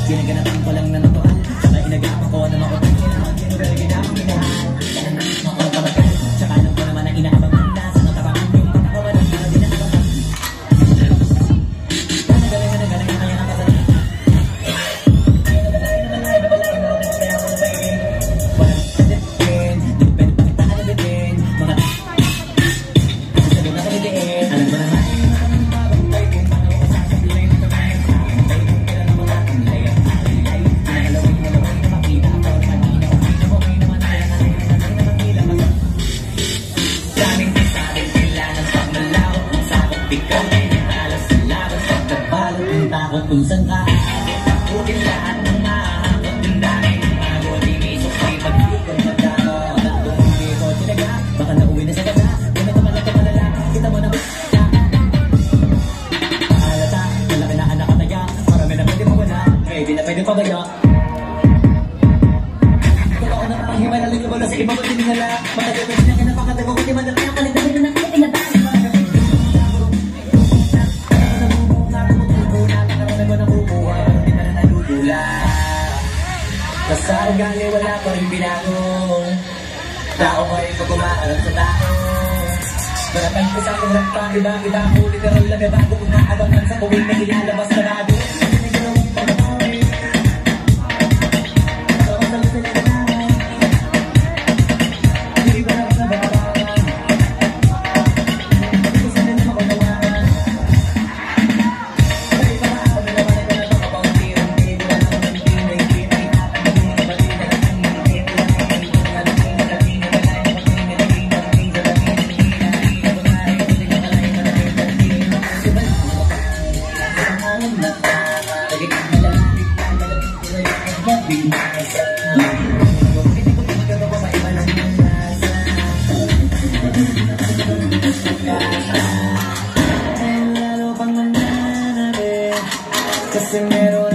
Ginaganapan ko lang na natural. Saka inagapan ko na makutang kailangan. Sino pero ginamang minahal. Ang kabagal. Saka alam ko naman ang inaabangan na. Sa natabangan yung patakawan ang ginaabangan. Galing na kaya nakasali. Walang pagdating. Depende pa kita alabitin. Mga sabi na kalitiin. Alam mo naman. Kung saan ka takutin lahat ng mahakot din dahil bago linisok ay magkikon magkano at kung hindi ko tinaga baka nauwi na sa gaga ganito man ito malala kita mo na basta alata malaki na anak at naga marami na pwede mawala pwede na pwede pabaya kung ako na panghimay na linggo na sa ibang tiningala matagapin na ka na pakatago ko di man na kaya kalitan na kaya pinataas Basta ugali wala ko rin binago. Tao ko rin pag umaarap sa tao. Marapang ko sa aking rakpa. Iba ko literal na may bago. Umaabangan sa kuwing na ilalabas na bago. Kasi meron